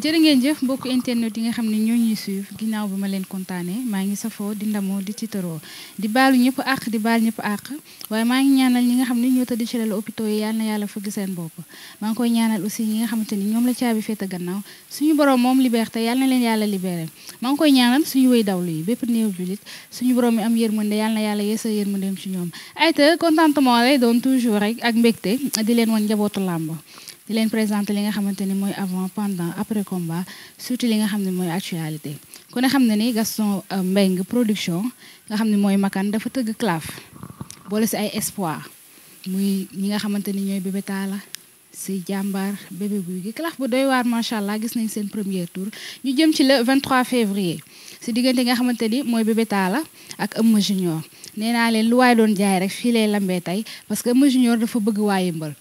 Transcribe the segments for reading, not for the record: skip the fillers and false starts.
jërë ngeen jëf mbokku internet yi nga xam ne ñoo ñuy suivre ginnaaw ba ma leen kontaanee maa ngi safoo di ndamoo di tiitaroo di baalu ñëpp àq di baal ñëpp àq waaye maa ngi ñaanal ñi nga xam ne ñoo tëdd ci lal hôpitaux yi yal na yàlla fëgg seen bopp maa ngi koy ñaanal aussi ñi nga xamante ni ñoom la caabi féete gannaaw suñu borom moom liberté yal na leen yàlla libéré maa ngi koy ñaanal suñu wéy dawlu yi bépp néew julit suñu borom mi am yërmande yal na yàlla yeesa yërmandeem ci ñoom ayta contentement lay doon toujours rek ak mbégte di leen wan njabootu làmb di leen présenter li nga xamante ni mooy avant pendant après combat surtout li nga xam ne mooy actualité ku ne xam ne ni Gaston Mbengue production nga xam ne mooy makan dafa tëgg claf boole si ay espoir muy ñi nga xamante ni ñooy bébé taala si jàmbaar bébé guy gi claf bu doy waar macha allah gis nañ seen premier tour ñu jëm ci le 23 février si diggante nga xamante ni mooy bébé taala ak Eumeu Junior nee naa leen lu waay doon jaay rek fii lay lambee tey parce que Eumeu Junior dafa bëgg waa Yëmbal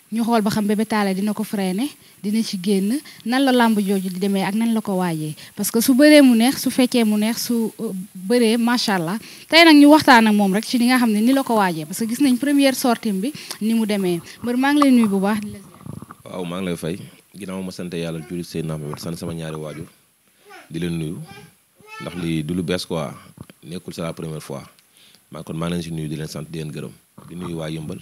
ñu xool ba xam bébé taala dina ko freiné dina ci génn nan la làmb jooju di demee ak nan la ko waajee parce que su bëree mu neex su fekkee mu neex su bëree macha allah tey nag ñu waxtaan ak moom rek ci li nga xam ne ni la ko waajee parce que gis nañ première sortie bi ni mu demee mbër maa ngi lay nuyu bu baax di la waaw maa ngi lay fay ginnaaw ma sant yàlla julli seen naam sant sama ñaari waajur di leen nuyu ndax lii du lu bees quoi nekkul c'est la première fois maa kon maa ngi leen si nuyu di leen sant di leen gërëm di nuyu waa Yëmbal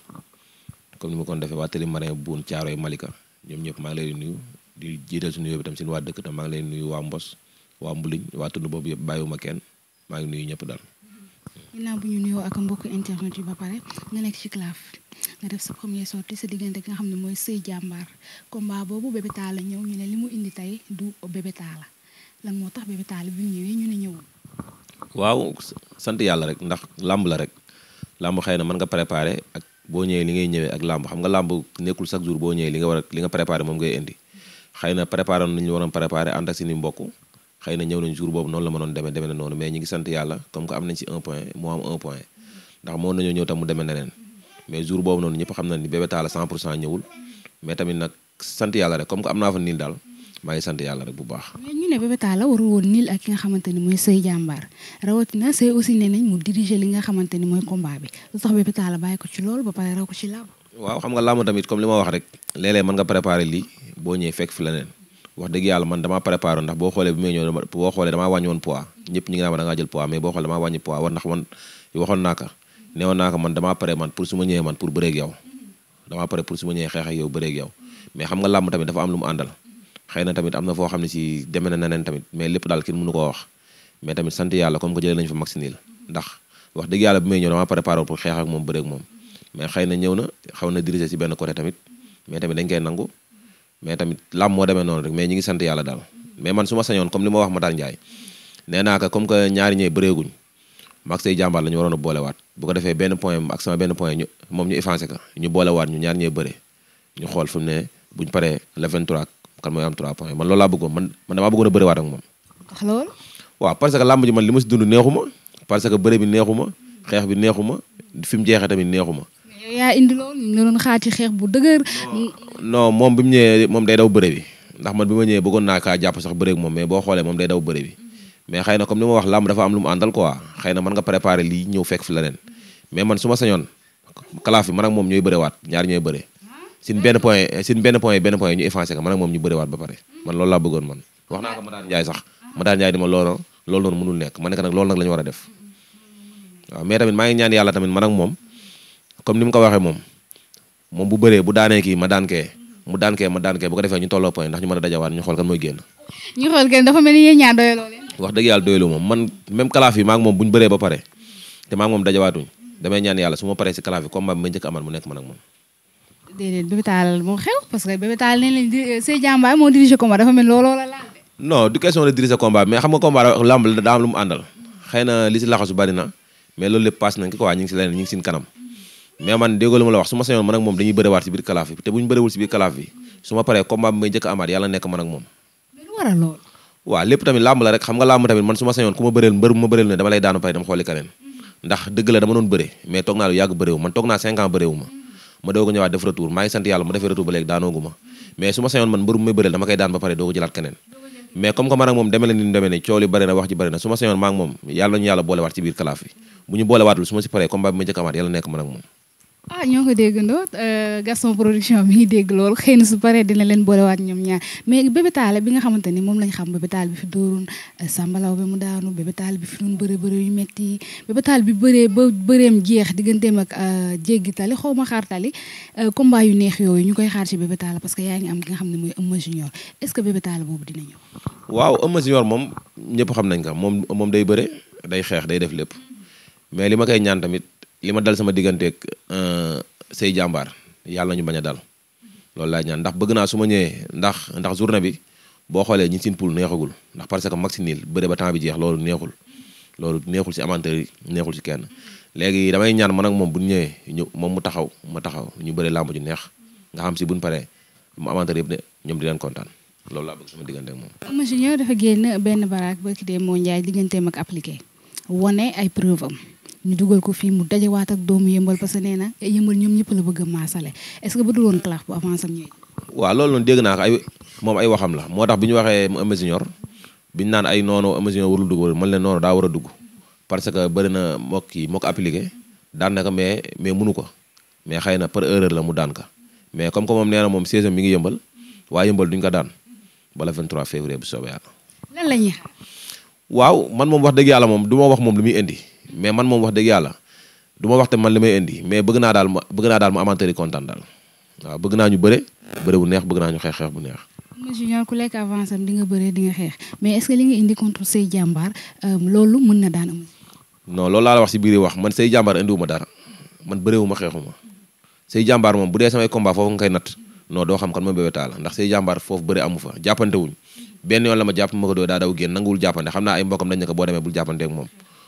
comme ni ma kon defee waa Télé Marin Boune Thiaroye Malika ñoom ñëpp maa ngi leen di nuyu di jiital si nuyoo bi tam seen waa dëkk tam maa ngi leen di nuyu waa Mbos waa Mbuliñ waa tund boobu yëpp bàyyiwuma kenn maa ngi nuyu ñëpp daal. ginnaaw bu ñu nuyoo ak mbokku internet yi ba pare nga nekk ci claf nga def sa première sortie sa diggante nga xam ne mooy sëy jàmbaar combat boobu bébé taala ñëw ñu ne li mu indi tey du bébé taala lan moo tax bébé taala bi mu ñëwee ñu ne ñëwul. waaw sant yàlla rek ndax làmb la rek làmb xëy na mën nga préparé ak. boo ñëwee li ngay ñëwee ak làmb xam nga làmb nekkul chaque jour boo ñëwee li nga préparé moom ngay indi xëy na préparé nañu waroon préparé ànd ak seeni mbokk xëy na ñëw nañ jour boobu noonu la mënoon demee na noonu mais ñi ngi sant yàlla comme que am nañ ci 1 point moo am 1 point ndax moo nañoo ñëw tam mu demee neneen mais jour boobu noonu ñëpp xam na ni bébé taala 100% ñëwul mais tamit nag sant yàlla rek comme que am naa fa niil daal maa ngi sant yàlla rek bu baax. mais ñu ne bébé taala warul woon niil ak ki nga xamante ni mooy sëy jàmbaar rawatina sëy aussi nee nañ mu diriger li nga xamante ni mooy combat bi lu tax bébé taala bàyyi ko ci loolu ba pare raw ko ci làmb. waaw xam nga làmb tamit comme li ma wax rek léeg-léeg mën nga préparé lii boo ñëwee fekk fi leneen wax dëgg yàlla man damaa préparé ndax boo xoolee bi may ñëw boo xoolee damaa wàññi woon poids ñëpp ñi ngi naa ma da ngaa jël poids mais boo xoolee damaa wàññi poids war ndax man waxoon naa ko neewoon naa ko man damaa pare man pour su ma ñëwee man pour bëreeg yow damaa pare pour su ma ñëwee xeex ak yow bëreeg yow mais xam nga làmb tamit dafa am lu mu àndal xëy na tamit am na foo xam ne si demee na neneen tamit mais lépp daal kenn mënu koo wax mais tamit sant yàlla comme que jëlee nañu fa maxinil ndax wax dëgg yàlla bi may ñëw dama préparé pour xeex ak moom bëreeg moom mais xëy na ñëw na xaw na diriger si benn côté tamit mais tamit dañ koy nangu mais tamit làmb moo demee noonu rek mais ñi ngi sant yàlla daal mais man su ma sañoon comme li ma wax Matar Ndiaye nee naa ko comme que ñaari ñëw bëreeguñ maag say jàmbaar la ñu waroon a boolewaat bu ko defee benn point ak sama benn point moom ñu effacé ko ñu boolewaat ñu ñaari ñëw bëre ñu xool fu mu ne buñ paree le 23 kan mooy am 3 points man loolu laa bëggoon man damaa bëggoon a bëriwaat ak moom. tax loolu. waaw parce que làmb ji man li ma si dund neexuma parce que bëre bi neexuma xeex bi neexuma fi mu jeexee tamit neexuma. mais yow yaa indi loolu ñu doon xaar ci xeex bu dëgër. non moom bi mu ñëwee moom day daw bëre bi ndax man bi ma ñëwee bëggoon naa kaa jàpp sax bëre ak moom mais boo xoolee moom day daw bëre bi mais xëy na comme li ma wax làmb dafa am lu mu àndal quoi xëy na mën nga préparer lii ñëw fekk fi leneen mais man su ma sañoon kalaaf bi man ak moom ñooy bërewaat ñaar ñooy bëre sin benn point ñu effacé ko man ak moom ñu bëriwaat ba pare man loolu laa bëggoon man wax naa ko Matar Ndiaye sax Matar Ndiaye di ma loolu noonu mënul nekk ma nekk nag loolu nag la ñu war a def waaw mais tamit maa ngi ñaan yàlla tamit man ak moom comme ni mu ko waxee moom bu bëree bu daanee kii ma daan kee mu daan kee ma daan kee bu ko defee ñu tolloo point ndax ñu mën a dajawaat ñu xool kan mooy génn ñu xool kenn dafa mel ni yéen ñaar doyaloo leen wax dëgg yàlla doyaloo moom man même kalaaf yi maa ngi moom bu ñu bëree ba pare te maa ngi moom dajawaatuñ damay ñaan yàlla su ma paree si kalaaf yi combat bi ma njëkk amal mu nekk man ak moom déedéet bébé taala moo xew parce que bébé taala nee nañ sëy jàmbaar moo dirigé combat dafa mel looloo la laal de. non du question de diriger combat mais xam nga combat lamb daa am lu mu àndal xëy na li si laxasu bari na mais loolu lépp passe nañ ko quoi ñu ngi si leneen ñu ngi sin kanam mais man déggoo lu ma la wax su ma sañoon man ak moom dañuy bëriwaat si biir kalaaf bi te bu ñu bëriwul si biir kalaaf bi su ma paree combat bi may njëkk amaat yàlla nekk man ak moom. mais lu waral loolu. waaw lépp tamit lamb la rek xam nga lamb tamit man su ma sañoon ku ma bëreel mbër bu ma bëreel ne dama lay daanu pare dama xooli keneen ndax dëgg la dama doon bëre mais toog naa lu yàgg bëréewu man toog naa 5 ans bëréewu ma doog a ñëwaat def retour maa ngi sant yàlla ma defee retour ba léegi daanoogu ma mais su ma sañoon man mbër bu may bëreel dama koy daan ba pare doog a jëlaat keneen mais comme que man ak moom demee na ni demee ne coow li bëri na wax ji bëri na su ma sañoon maa ngi moom yàlla nañu yàlla boolewaat ci biir kalaaf bi bu ñu boolewaatul su ma si paree combat bi ma njëkk amaat yàlla nekk man ak moom ah ñoo ko déggandoo Gaston Production mi ngi dégg loolu xëy na su paree dina leen boolewaat ñoom ñaar mais Bébé Talla bi nga xamante ni moom lañ xam Bébé Talla bi fi dóoroon Sambalaw bi mu daanu Bébé Talla bi fi doon bëre yu metti Bébé Talla bi bëree ba bëreem jeex digganteem ak jéggi tali xaw ma xaar tali combat yu neex yooyu ñu koy xaar ci Bébé Talla parce que yaa ngi am ki nga xam ne mooy Eumeu Junior est-ce que Bébé Talla boobu dina ñëw. waaw Eumeu Junior moom ñëpp xam nañ ko moom day bëre day xeex day def lépp mais li ma koy ñaan tamit li ma dal sama digganteeg say jàmbaar yàlla nañu bañ a dal loolu laay ñaan ndax bëgg naa su ma ñëwee ndax journée bi boo xoolee ñi sin poul neexagul ndax parce que maxi niil bëre ba temps bi jeex loolu neexul ci amateur yi neexul ci kenn léegi damay ñaan man ak moom bu ñëwee moom mu taxaw ma taxaw ñu bëre làmb ju neex nga xam si buñ paree mu amateur yëpp ne ñoom di leen kontaan loolu laa bëgg sama diggante ak moom. Eumeu Junior dafa génn benn baraak ba ki dee moo njaay digganteem ak appliqué wane ay preuve am ñu dugal ko fii mu dajewaat ak doomu yëmbal parce que nee na yëmbal ñoom ñëpp la bëgg a maasale est-ce que bu dul woon claf bu avance am ñooy. waaw loolu noonu dégg naa ko moom ay waxam la moo tax bi ñu waxee Eumeu Junior bi ñu naan ay noonu Eumeu Junior warul dugg man leen noonu daa war a dugg parce que bëri na moo ko appliqué daan na ko mais mënu ko mais xëy na par erreur la mu daan ka mais comme que moom nee na moom saison mi ngi yëmbal waa yëmbal duñ ko daan bala 23 février bu soobee yàlla. lan la ñuy xaar. waaw man moom wax dëgg yàlla moom du ma wax moom lu muy indi mais man moom wax dëgg yàlla du ma wax te man li may indi mais bëgg naa daal mu amateur yi kontaan daal waaw bëgg naa ñu bëre bu neex bëgg naa ñu xeex bu neex. Eumeu Junior ku lekk avance am di nga bëre di nga xeex mais est-ce que li nga indi contre say jàmbaar loolu mën na daan Eumeu. non loolu laa la wax si biir wax man say jàmbaar indiwuma dara man bëreewuma xeexuma say jàmbaar moom bu dee samay combat foofu nga koy natt non doo xam kan mooy Bébé Talla ndax say jàmbaar foofu bëre amu fa jàppante wuñ benn yoon la ma jàpp ma ko doo daa daw génn nanguwul jàppante xam naa ay mbokkam dañ ne ko boo demee bul jàppante ak moom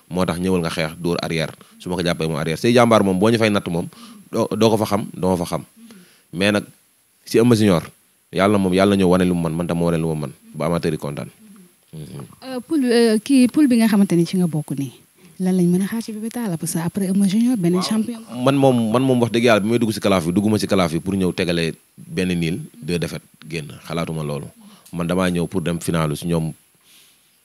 moo tax ñëwal nga xeex dóor arrière su ma ko jàppee moom arrière say jàmbaar moom boo ñu fay natt moom doo ko fa xam doo ma fa xam mais nag si Eumeu Junior yàlla na ñëw wane lu mu man tam ma wane lu ma man ba amateur yi kontaan. poule bi nga xamante ni ci nga bokk nii lan lañ mën a xaar ci Bébé Talla parce que après Eumeu Junior beneen champion. man moom wax dëgg yàlla bi may dugg si kalaaf bi dugguma si kalaaf bi pour ñëw tegale benn niil 2 défaites génn xalaatuma loolu man damaa ñëw pour dem finalu si ñoom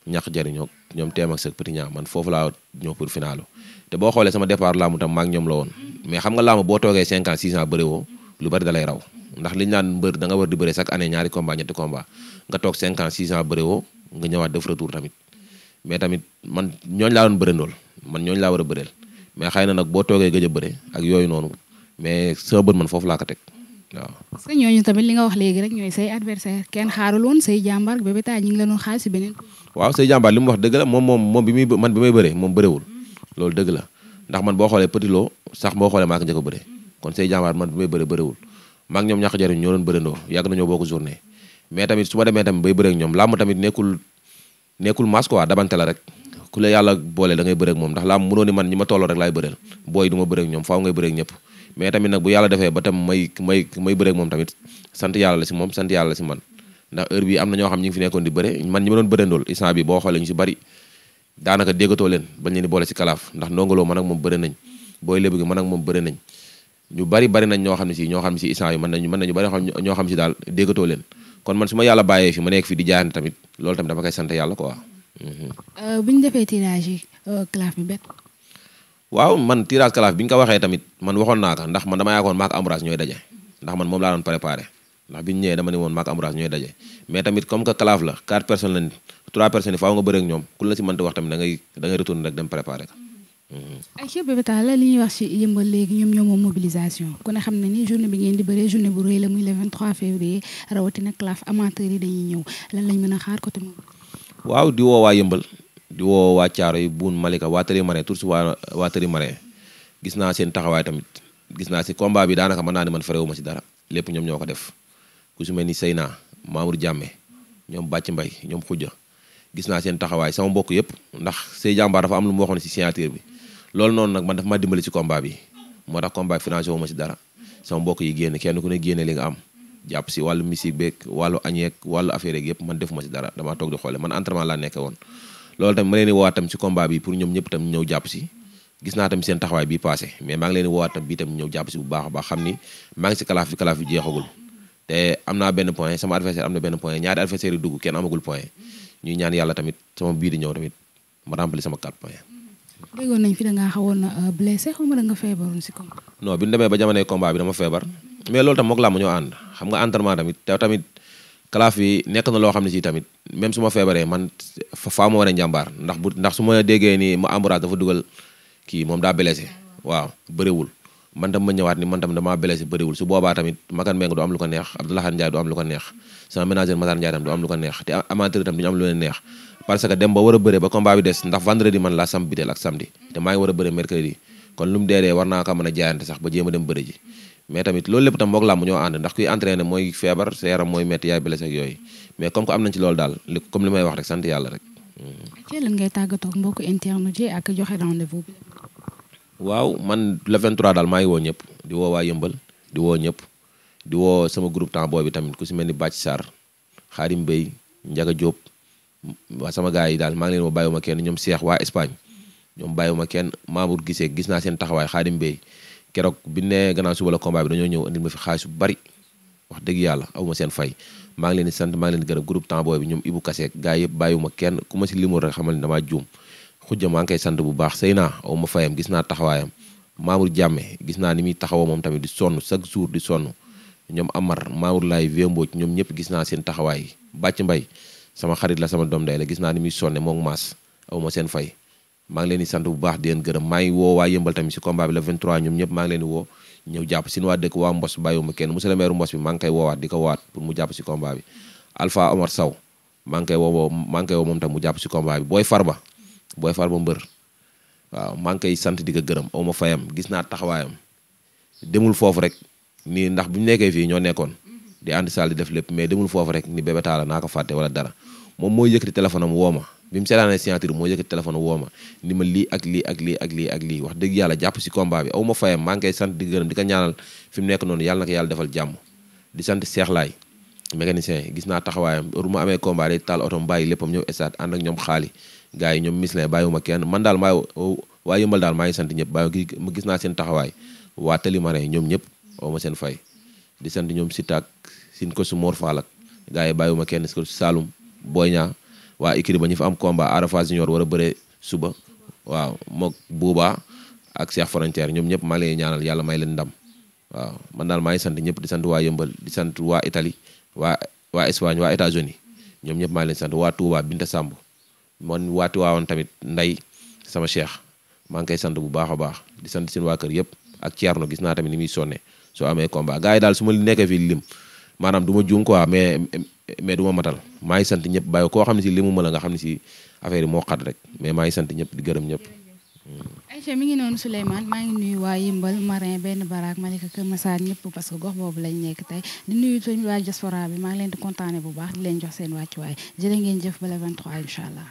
ñax jariñoo ñoom teem ak sëg petit ñaa man foofu laa ñëw pour finalu te boo xoolee sama départ laamu tam maak ñoom la woon mais xam nga laamu boo toogee 5 ans 6 ans bëri woo lu bari da lay raw ndax liñ naan mbër da nga war di bëre chaque année ñaari combat ñetti combat nga toog 5 ans 6 ans bëri woo nga ñëwaat def retour tamit mais tamit man ñooñ laa doon bërendool man ñooñu laa war a bëreel mais xëy na nag boo toogee gëj a bëre ak yooyu noonu mais sama bët man foofu laa ko teg waaw. parce que ñooñu tamit li nga wax léegi rek ñooy say adversaire kenn xaarul woon say jàmbaar Bébé Talla ñi ngi la doon xaar si beneen. waaw say jàmbaar li mu wax dëgg la moom bi may bëree moom bëreewul loolu dëgg la ndax man boo xoolee Petit Lo sax boo xoolee maa ko njëkk a bëre kon say jàmbaar man bi may bëreewul maa ngi ñoom ñàkk jariñ ñoo doon bërendoo yàgg nañoo bokk journée mais tamit su ma demee tamit bay bëree ak ñoom làmb tamit nekkul masse quoi dabante la rek ku la yàlla boole da ngay bëre ak moom ndax làmb mënoo ni man ñi ma tolloo rek laay bëreel booy du ma bëre ak ñoom faaw ngay bëre ak ñëpp mais tamit nag bu yàlla defee ba tam may bëre ak moom tamit sant yàlla la si moom sant yàlla la si man ndax heure bi am na ñoo xam ñi ngi fi nekkoon di bëre man ñi ma doon bërendool instant bi boo xoolee ñu si bari daanaka déggatoo leen bañ leen di boole si kalaaf ndax ndongoloo man ak moom bëre nañ booy lébu gi man ak moom bëre nañ ñu bari nañ ñoo xam ne si instant yi mën nañu bari ñoo xam si daal déggatoo leen kon man su ma yàlla bàyyee fi ma nekk fi di jaayante tamit loolu tamit dama koy sant yàlla quoi. bu ñu defee tirage yi kalaaf bi bet. waaw man tirage kalaaf bi ñu ko waxee tamit man waxoon naa ko ndax man dama yaagoon maak Ambroise ñooy daje ndax man moom laa doon préparé ndax bi ñu ñëwee dama ne woon maak Ambroise ñooy daje mais tamit comme que kalaaf la 4 personnes lañ 3 personnes yi faaw nga bëre ak ñoom ku la si mënti wax tamit da ngay retourner rek dem préparé ko. ay ci Bébé Talla li ñuy wax ci yëmbal léegi ñoom moom mobilisation ku ne xam ne ni journée bi ngeen di bëree journée bu rëy la muy le 23 février rawatina kalaaf amateurs yi dañuy ñëw lan lañ mën a xaar côté moom. waaw di woo waa yëmbal di woo waa caaro yi buun Malika waa Tëri Mare tur si waa Tëri Mare gis naa seen taxawaay tamit gis naa si combat bi daanaka mën naa ne man farewuma si dara lépp ñoom ñoo ko def ku si mel ni Seyna Mamour Diame ñoom Bàcc Mbay ñoom Xujja gis naa seen taxawaay sama mbokk yëpp ndax say jàmbaar dafa am lu mu waxoon si signature bi loolu noonu nag man dafa ma dimbali ci combat bi moo tax combat bi financé wu ma si dara sama mbokk yi génn kenn ku ne génne li nga am jàpp si wàllu musique beeg wàllu añeek wàllu affaire yeeg yëpp man defuma si dara damaa toog di xoole man entraînement laa nekke woon loolu tamit ma leen di woowaat tam si combat bi pour ñoom ñëpp tam ñëw jàpp si gis naa tamit seen taxawaay bi passé mais maa ngi leen di woowaat tam bii tam ñëw jàpp si bu baax a baax xam ni maa ngi si kalaaf bi jeexagul te am naa benn point sama adversaire am na benn point ñaari adversaire yi dugg kenn amagul point ñuy ñaan yàlla tamit sama bii di ñëw tamit ma rempli sama 4 points déggoon nañ fi da ngaa xawoon na blessé xaw ma da nga feebaroon si combat. non bi ñu demee ba jamonoy combat bi dama feebar mais loolu tam mook làmb ñoo ànd xam nga entraînement tamit te tamit kalaaf bi nekk na loo xam ne si tamit même su ma feebaree man faa ma wane njàmbaar ndax su ma déggee ni ma Ambroise dafa dugal kii moom daa blessé waaw bëriwul man tam ma ñëwaat ni man tam damaa blessé bëriwul su boobaa tamit Makan Mbengue du am lu ko neex Abdoulaye Ndiaye du am lu ko neex sama ménageur Matar Ndiaye tam du am lu ko neex te amateur tam du ñu am lu leen neex parce que dem ba war a bëre ba combat bi des ndax vendredi man laa sam biteel ak samedi te maa ngi war a bëre mercredi kon lu mu dee war naa ko mën a jaayante sax ba jéem a dem bëre ji mais tamit loolu lépp tam mook làmb ñoo ànd ndax kuy entraîné mooy feebar sa yaram mooy metti yaay blessé ak yooyu mais comme que am nañ ci loolu daal comme li may wax rek sant yàlla rek. ci lan ngay tàggatoo ak mbokku interne ji ak joxe rendez-vous bi. waaw man le 23 daal maa ngi woo ñëpp di woo waa Yëmbal di woo ñëpp di woo sama groupe temps booy bi tamit ku si mel ni Bàcc Sarr Xaadim Bey Njaga Diop waa sama gars yi daal maa ngi leen woo bàyyiwuma kenn ñoom Cheikh waa Espagne ñoom bàyyiwuma kenn Mamour gisee gis naa seen taxawaay Xaadim Bey keroog bi ne gannaaw suba la combat bi dañoo ñëw andil ma fi xaalis bu bari wax dëgg yàlla awuma seen fay maa ngi leen di sant maa ngi leen di gërëm groupe temps booy bi ñoom Ibou Kassé gars yëpp bàyyiwuma kenn ku ma si limul rek xamal ni damaa juum xujja maa ngi koy sant bu baax sëy naa awuma fayam gis naa taxawaayam Mamour Jàmme gis naa ni muy taxawoo moom tamit di sonn chaque jour di sonn ñoom Amar Mamour Laay Vémbooj ñoom ñëpp gis naa seen taxawaay Bàcc Mbay sama xarit la sama doom day la gis naa ni muy sonne moom maas awuma seen fay maa ngi leen di sant bu baax di leen gërëm maa ngi woo waa Yëmbal tamit si combat bi le 23 ñoom ñëpp maa ngi leen di woo ñëw jàpp si waa dëkk waa Mbos bàyyiwuma kenn monsieur le maire Mbos bi maa ngi koy woowaat di ko woowaat pour mu jàpp si combat bi Alpha Omar Sow maa ngi koy woo moom tam mu jàpp si combat bi Boy Farba mbër waaw maa ngi koy sant di ko gërëm aw ma fayam gis naa taxawaayam demul foofu rek nii ndax bu ñu nekkee fii ñoo nekkoon di ànd saal di def lépp mais demul foofu rek ni Bébé Talla naa ko fàtte wala dara moom mooy yëkkati téléphone am woo ma bi mu seetaanee signature moo yëkkati téléphone woo ma ni ma lii ak lii ak lii ak lii ak lii wax dëgg yàlla jàpp si combat bi aw ma fayam maa ngi koy sant di gërëm di ko ñaanal fi mu nekk noonu yàlla na ko yàlla defal jàmm di sant Cheikh Laay mécanicien gis naa taxawaayam heure mu amee combat day taal otom bàyyi léppam ñëw stade ànd ak ñoom xaali gars yi ñoom mislin bàyyiwuma kenn man daal waa Yëmbal daal maa ngi sant ñëpp bàyyi gis naa seen taxawaay waa Télimare ñoom ñëpp aw ma seen fay di sant ñoom Sitaak sin ko su Mor Fall ak gars yi bàyyiwuma kenn si ko Saloum Boy Niang waa Ikiri ba ñu fa am combat Arafa Junior war a bëre suba waaw mook Buuba ak Cheikh Frontière ñoom ñëpp maa ngi leen ñaanal yàlla may leen ndam waaw man daal maa ngi sant ñëpp di sant waa Yëmbal di sant waa Italie waa Espagne waa États-Unis ñoom ñëpp maa ngi leen sant waa Touba Binta Samb man waati waawoon tamit nday sama cheikh maa ngi koy sant bu baax a baax di sant seen waa kër yëpp ak Thierno gis naa tamit ni muy sonne soo amee combat gars yi daal su ma nekkee fii lim maanaam du ma juum quoi mais du ma matal maa ngi sant ñëpp bàyyi koo xam ne si limu ma la nga xam ne si affaire yi moo xat rek mais maa ngi sant ñëpp di gërëm ñëpp. Aïcha mi ngi noonu Souleymane maa ngi nuyu waa Yëmbal Marin benn baraak Malika Kër Massar ñëpp parce que gox boobu lañ nekk tey di nuyu tamit waa diaspora bi maa ngi leen di kontaane bu baax di leen jox seen wàccuwaay jërë ngeen jëf ba le 23 incha allah.